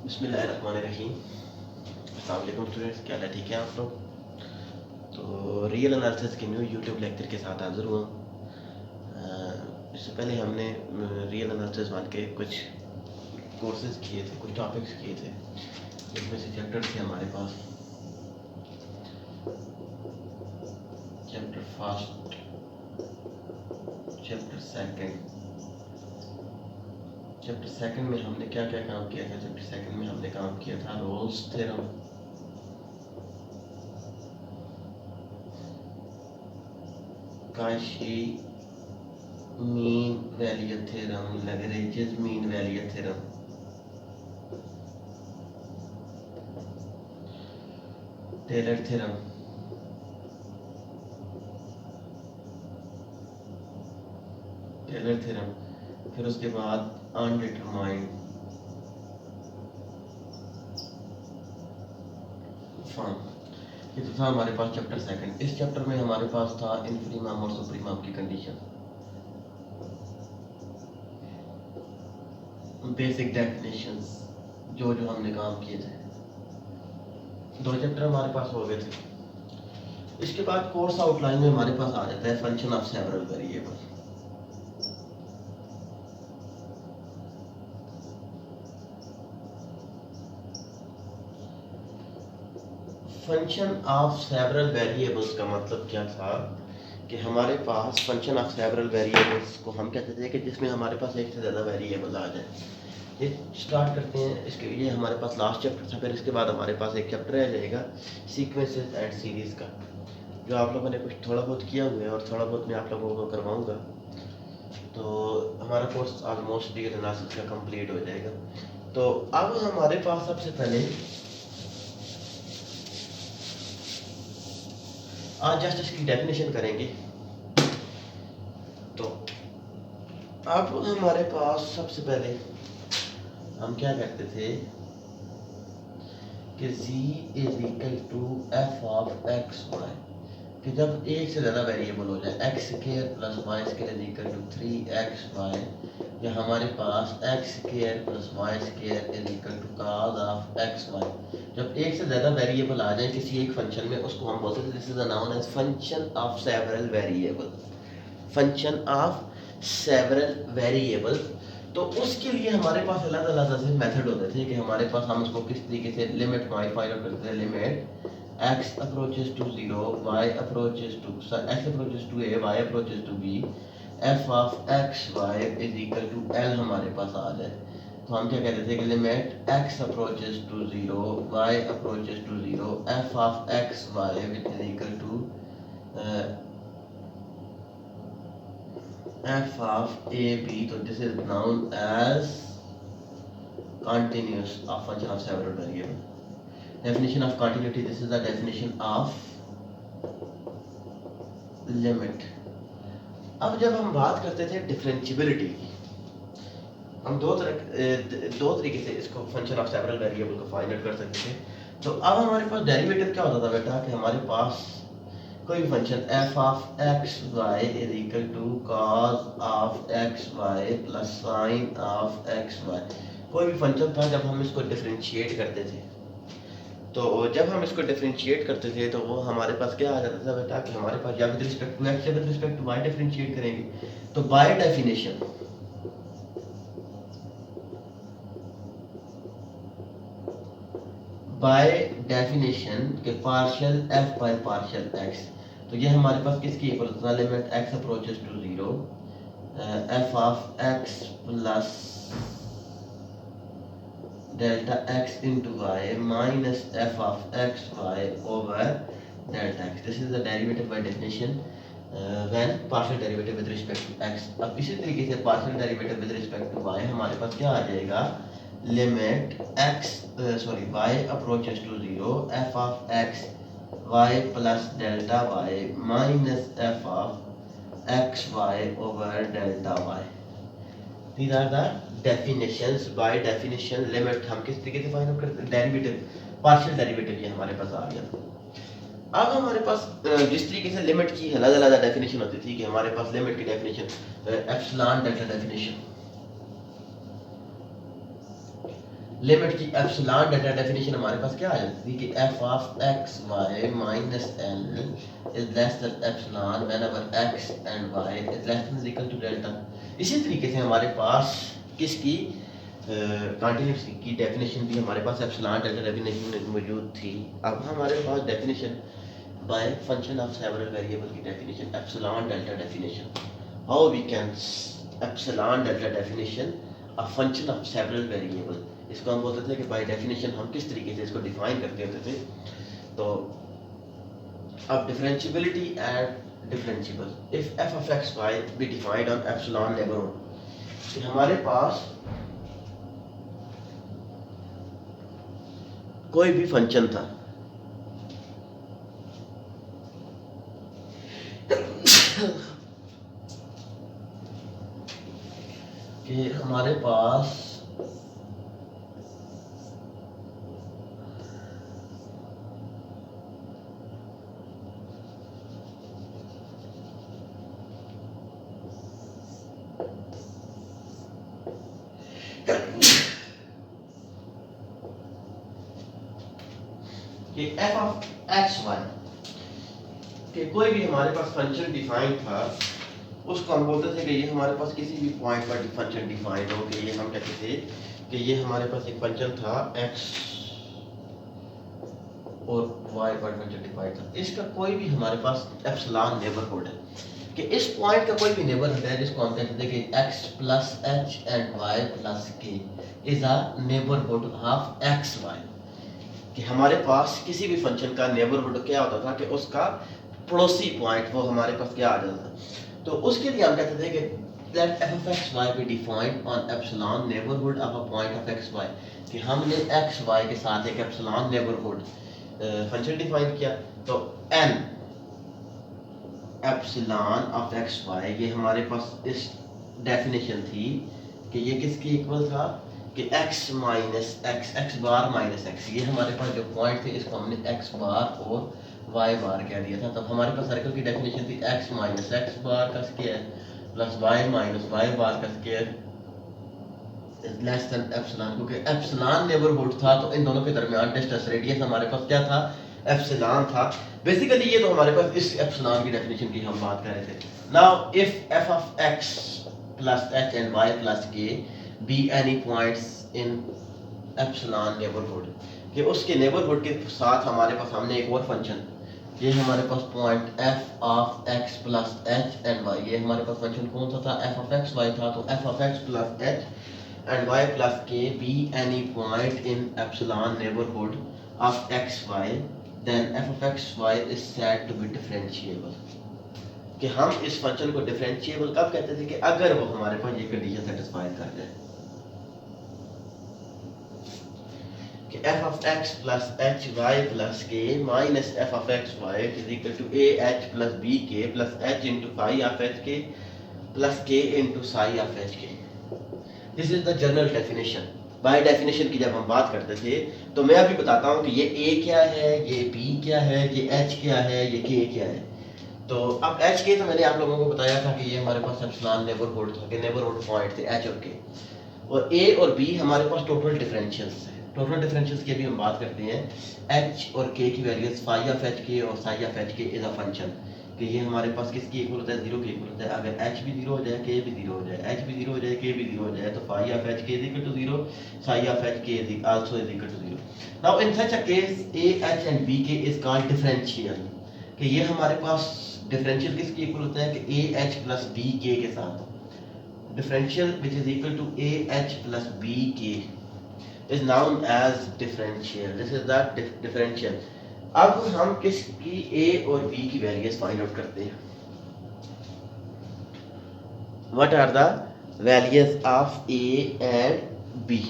बिस्मिल्लाहिर्रहमानिर्रहीम। अस्सलाम वालेकुम स्टूडेंट्स, क्या हाल है? ठीक है आप लोग? तो रियल एनालिसिस के न्यू यूट्यूब लेक्चर के साथ हाज़िर हुआ। इससे पहले हमने रियल एनालिसिस वन के कुछ कोर्सेज किए थे, कुछ टॉपिक्स किए थे, जिसमें से चैप्टर थे हमारे पास चैप्टर फर्स्ट, चैप्टर सेकंड में हमने क्या क्या काम किया था। चैप्टर सेकंड में हमने काम किया था Rolle's theorem, Cauchy mean value theorem, Lagrange mean value theorem, Taylor theorem, फिर उसके बाद अनडिटरमाइंड फॉर्म। ये तो था हमारे पास चैप्टर सेकंड। इस चैप्टर में हमारे पास था इन्फीमम और सुप्रीमम की कंडीशन, बेसिक डेफिनेशंस, जो हमने काम किए थे। दो चैप्टर हमारे पास हो गए थे। इसके बाद कोर्स आउटलाइन में हमारे पास आ जाता है function of several variable. Function of several variables का मतलब क्या था कि हमारे पास फंक्शन ऑफ सेवरल वेरिएबल्स को हम कहते थे कि जिसमें हमारे पास एक से ज़्यादा वेरिएबल आ जाए। ये स्टार्ट करते हैं, इसके ये हमारे पास लास्ट चैप्टर था। फिर इसके बाद हमारे पास एक चैप्टर रह जाएगा सीक्वेंसेस एंड सीरीज़ का, जो आप लोगों ने कुछ थोड़ा बहुत किया हुआ है और थोड़ा बहुत मैं आप लोगों को करवाऊँगा। तो हमारा कोर्स ऑलमोस्ट रियल एनालिसिस का कंप्लीट हो जाएगा। तो अब हमारे पास सबसे पहले आज जस्ट इसकी डेफिनेशन करेंगे। तो अब हमारे पास सबसे पहले हम क्या करते थे कि z is equal to f of x y, कि जब एक से ज़्यादा वेरिएबल हो जाए, x square plus y square is equal to 3xy, या हमारे पास x square plus y square is equal to cos of x y. जब एक से ज़्यादा वेरिएबल आ जाए किसी एक फंक्शन में, उसको हम बोलते हैं this is known as function of several variable, function of several variable. तो उसके लिए हमारे पास अलग अलग से मेथड होते थे कि हमारे पास हम उसको किस तरीके से लिमिट फाइंड आउट करते थे। Limit x approaches to 0, y approaches to a, y approaches to b, f of x y is equal to l हमारे पास आ जाए। तो हम क्या कहते थे कि limit x approaches to 0, y approaches to 0, f of x y which is equal to f of a b। तो this is known as continuous of function of several variable। Definition of continuity, this is the definition of limit। अब जब हम बात करते थे differentiability की, हम दो तरीके से इसको फंक्शन ऑफ सेवरल वेरिएबल को फाइंड आउट कर सकते थे। तो अब हमारे पास डेरिवेटिव क्या होता था बेटा, कि हमारे पास कोई भी function f of x y is equal to cos of x y plus sine of x y. कोई भी फंक्शन था, जब हम इसको डिफरेंशिएट करते थे, तो जब हम इसको डिफरेंशिएट करते थे तो वो हमारे पास क्या आ जाता था बेटा, कि हमारे पास या विद रिस्पेक्ट टू एक्स या with respect to y differentiate करेंगे। तो बाय डेफिनेशन के partial f by partial x, तो ये हमारे पास किसकी इक्वल होता है, limit x approaches to 0, f of x plus delta x into y minus f of xy over delta x। This is the derivative by definition when partial derivative with respect to x। अब इसी तरीके से partial derivative with respect to y हमारे पास क्या आ जाएगा, limit y approaches to 0, f of x y plus delta y minus f of xy over delta y। These are the definitions। by definition limit हम किस तरीके से find out करते हैं, डेरिवेटिव, पार्शियल डेरिवेटिव, ये हमारे पास आ गया। अब हमारे पास जिस तरीके से लिमिट की अलग अलग डेफिनेशन होती थी, कि हमारे पास लिमिट की definition epsilon delta definition, limit की एप्सिलॉन डेल्टा डेफिनेशन हमारे पास क्या आ जाती थी कि f of x y minus l is less than epsilon whenever x and y is less than equal to delta. इसी तरीके से हमारे पास किसकी कॉन्टिन्यूटी की डेफिनेशन भी हमारे पास एप्सिलॉन डेल्टा डेफिनेशन मौजूद थी। अब हमारे पास definition by function of several variable की definition epsilon delta definition, how we can epsilon delta definition a function of several variable. इसको हम बोलते थे कि बाय डेफिनेशन हम किस तरीके से इसको डिफाइन करते होते थे। तो अब differentiability and differentiable if f of x y be defined on epsilon neighbourhood. हमारे पास कोई भी फंक्शन था कि हमारे पास कि एफ ऑफ एक्स वाई कि कोई भी हमारे पास फंक्शन डिफाइन था, उसको हम बोलते थे कि ये हमारे पास किसी भी पॉइंट पर फंक्शन डिफाइन हो, कि ये हम कहते थे कि ये हमारे पास एक फंक्शन था x और y पर फंक्शन डिफाइन था। इसका कोई भी हमारे पास एप्सिलॉन नेबरहुड है कि इस पॉइंट का कोई भी नेबरहुड है जिसको हम कहते थे कि x plus h and y plus k is a neighbourhood of x y. कि हमारे पास किसी भी फंक्शन का नेबरहुड क्या होता था कि उसका पड़ोसी पॉइंट वो हमारे पास क्या आ जाता था। तो उसके लिए हम कहते थे कि let f of x y be defined on epsilon neighborhood of a point of x y, कि हमने x y के साथ एक एप्सिलॉन नेबरहुड फंक्शन डिफाइन किया। तो n epsilon of x y ये हमारे पास इस डेफिनेशन थी कि ये किसके इक्वल था कि x माइनस एक्स, x बार माइनस एक्स, ये हमारे पास जो पॉइंट थे इसको हमने x बार और y बार कह दिया था। तो हमारे पास सर्कल की डेफिनेशन थी x माइनस एक्स बार का square plus y minus y बार का square is less than epsilon, क्योंकि एप्सिलॉन नेबरहुड था तो इन दोनों के दरमियान डिस्टेंस रेडियस हमारे पास क्या था, एप्सिलॉन था। बेसिकली ये तो हमारे पास इस एप्सिलॉन की डेफिनेशन की हम बात कर रहे थे। Now if f of x plus h and y plus k be any points in epsilon neighbourhood, कि उसके नेबरहुड के साथ हमारे पास हमने एक और फंक्शन, ये हमारे पास point f of x plus h and y, ये हमारे पास फंक्शन कौन सा था, f ऑफ x y था। तो f of x plus h and y plus k be any point in epsilon neighbourhood of x y, then f of x y is said to be differentiable. कि हम इस function को differentiable कब कहते थे कि अगर वो हमारे पास ये कंडीशन सेटिस्फाई कर जाए कि f of x plus h y plus k minus f of x y is equal to a h plus b k plus h into phi of h k plus k into psi of h k. This is the general definition. By definition की जब हम बात करते थे तो मैं अभी बताता हूँ कि ये a क्या है, ये b क्या है, ये h क्या है, ये k क्या है। तो अब h k तो मैंने आप लोगों को बताया था कि ये हमारे पास एप्सिलॉन नेबरहुड था, कि नेबरहुड पॉइंट थे h और k, और a और b हमारे पास टोटल डिफरेंशियल्स हैं। टोटल डिफरेंशियल्स की भी हम बात करते हैं। h और k की values phi of h k और psi of h k is a function, कि ये हमारे पास किसकी इक्वल होता है, जीरो के इक्वल होता है। अगर h भी जीरो हो जाए, k भी जीरो हो जाए, h भी जीरो हो जाए, k भी जीरो हो जाए, तो phi of h k is equal to zero, psi of h k is also is equal to zero. Now in such a case a h and b k is called differential, कि ये हमारे पास differential किसकी equal होता है कि a h plus b k के साथ। differential which is equal to AH plus BK is known as differential. This is the differential. अब हम किसकी A और B की वैल्यूज फाइंड आउट करते हैं। What are the values of A and B?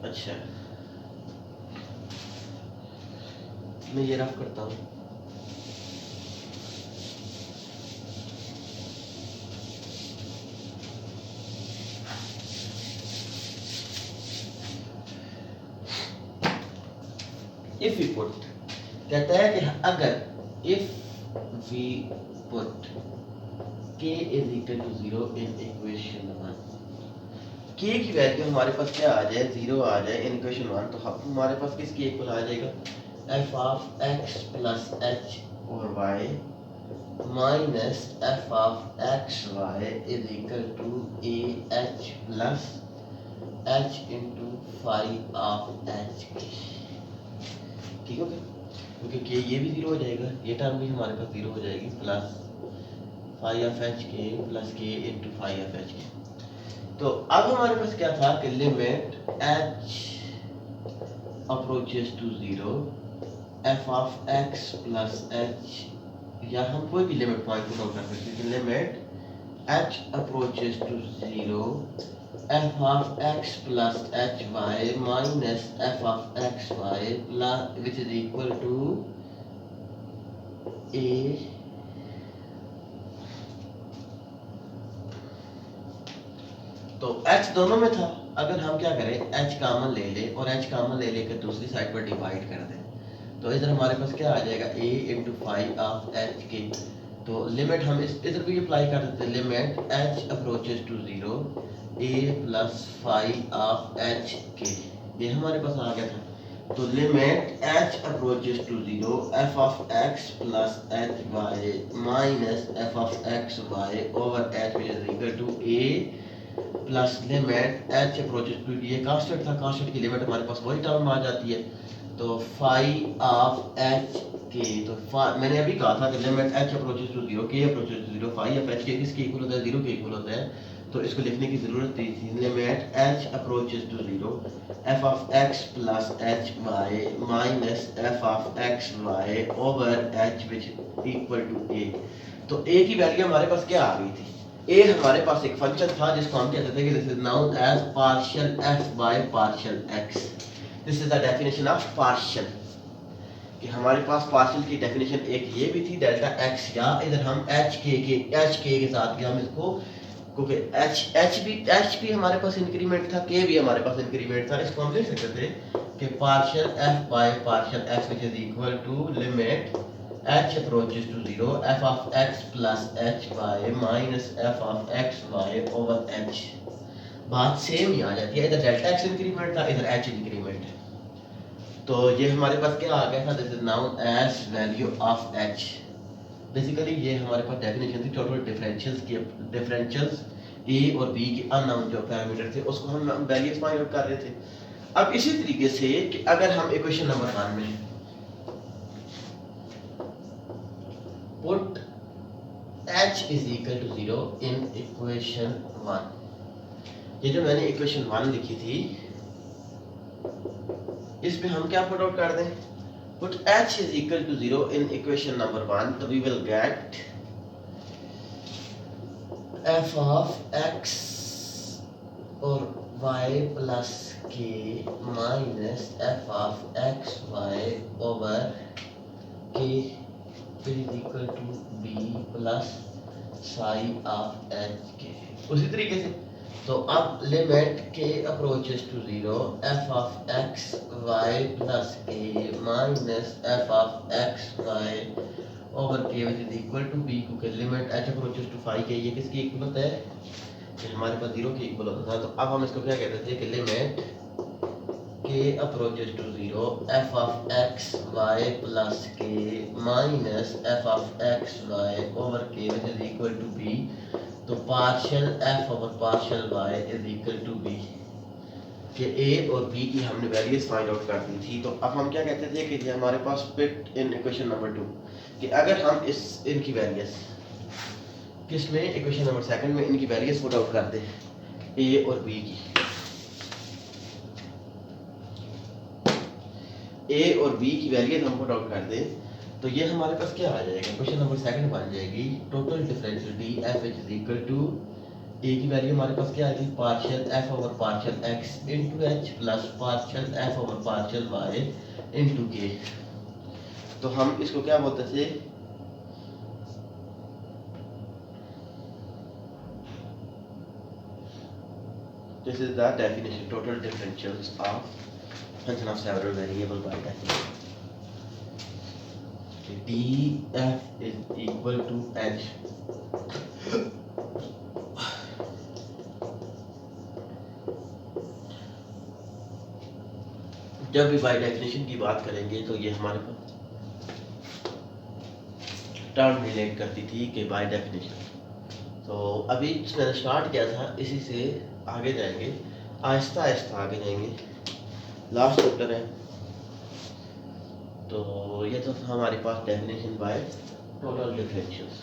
अच्छा, मैं ये रफ करता हूँ। इफ वी पुट, कहता है कि अगर if we put k is equal to 0 in equation 1, k की वैल्यू हमारे पास क्या आ जाए, 0 आ जाए इन इक्वेशन 1, तो हमारे पास किसकी इक्वल आ जाएगा, f of x plus h और y minus f of x y is equal to a h plus h into phi of h k। ठीक हो गया, क्योंकि k ये भी 0 हो जाएगा, ये टर्म भी हमारे पास 0 हो जाएगी, plus phi of h k plus k into phi of h k. तो अब हमारे पास क्या था कि limit h approaches to 0 f of x plus h, या हम कोई भी लिमिट पॉइंट पुट आउट कर सकते हैं, limit h approaches to 0 f of x plus h y minus f of x y plus which is equal to a। तो h दोनों में था, अगर हम क्या करें h कॉमन ले ले और h कॉमन ले लेकर दूसरी साइड पर डिवाइड कर दें, तो इधर हमारे पास क्या आ जाएगा a into phi of h के। तो लिमिट हम इधर भी अप्लाई कर देते हैं, limit h approaches to 0 a plus phi of h k, ये हमारे पास आ गया था। तो limit h approaches to 0 f of x plus h y minus f of x y over h which is equal to a plus limit h approaches to, ये constant था, constant की लिमिट हमारे पास वही टर्म आ जाती है, तो five of h के। तो मैंने अभी कहा था कि limit h approaches to 0 k approaches to 0 phi of h k किसके इक्वल होता है, 0 के इक्वल होता है, तो इसको लिखने की जरूरत नहीं थी। Limit h approaches to 0 f of x plus h y minus f of x y over h which equal to a। तो a की वैल्यू हमारे पास क्या आ गई थी, a हमारे पास एक फंक्शन था जिसको हम कहते थे कि this is known as partial f by partial x। This is the definition of partial, कि हमारे पास पार्शियल की डेफिनेशन एक ये भी थी डेल्टा x, या इधर हम h के साथ हम इसको, क्योंकि h भी हमारे पास इंक्रीमेंट था, k भी हमारे पास इंक्रीमेंट था, इसको हम लिख सकते थे कि partial f by partial x which is equal to limit h approaches to 0 f of x plus h y minus f of x y over h। बात सेम ही आ जाती है, इधर डेल्टा x इंक्रीमेंट था, इधर h इंक्रीमेंट है। तो ये हमारे पास क्या आ गया था, this is known as value of h। Basically ये हमारे पास डेफिनेशन थी टोटल डिफरेंशियल्स की, डिफरेंशियल्स a और b के अननोन जो पैरामीटर थे उसको हम वैल्यूज फाइंड आउट कर रहे थे। अब इसी तरीके से कि अगर हम इक्वेशन नंबर 1 में put h is equal to 0 in equation 1, ये जो मैंने इक्वेशन 1 लिखी थी इसमें हम क्या पुट आउट कर दें, put h is equal to 0 in equation number 1, तो we will get f of x और y plus k minus f of x y over k is equal to b plus psi of h k। उसी तरीके से तो अब limit k approaches to 0 f of x y plus k minus f of x y over k which is equal to b, क्योंकि लिमिट h approaches to 5 k ये किसकी equal होता है, कि हमारे पास 0 के इक्वल होता था। तो अब हम इसको क्या कहते थे कि limit k approaches to 0 f of x y plus k minus f of x y over k which is equal to b, तो partial f over partial y is equal to b, कि a और b की हमने values find out कर दी थी। तो अब हम क्या कहते थे कि हमारे पास पिट इन इक्वेशन नंबर 2, कि अगर हम इनकी वैल्यूज किसमें इक्वेशन नंबर 2 में इनकी वैल्यूज पुट आउट कर दें a और b की, a और b की वैल्यूज हम पुट आउट कर दें, तो ये हमारे पास क्या आ जाएगा, क्वेश्चन नंबर 2 बन जाएगी total differential d f is equal to a की वैल्यू हमारे पास क्या आएगी, partial f over partial x into h plus partial f over partial y into k। तो हम इसको क्या बोलते थे, this is the definition total differentials of function of several variable by definition। D f is equal to h. जब भी by definition की बात करेंगे तो ये हमारे पास टर्म रिलेट करती थी कि बाय डेफिनेशन। तो अभी मैंने स्टार्ट किया था, इसी से आगे जाएंगे, आहिस्ता आहिस्ता आगे जाएंगे। लास्ट चैप्टर है, तो ये तो हमारे पास डेफिनेशन बाय टोटल डिफरेंशियल्स।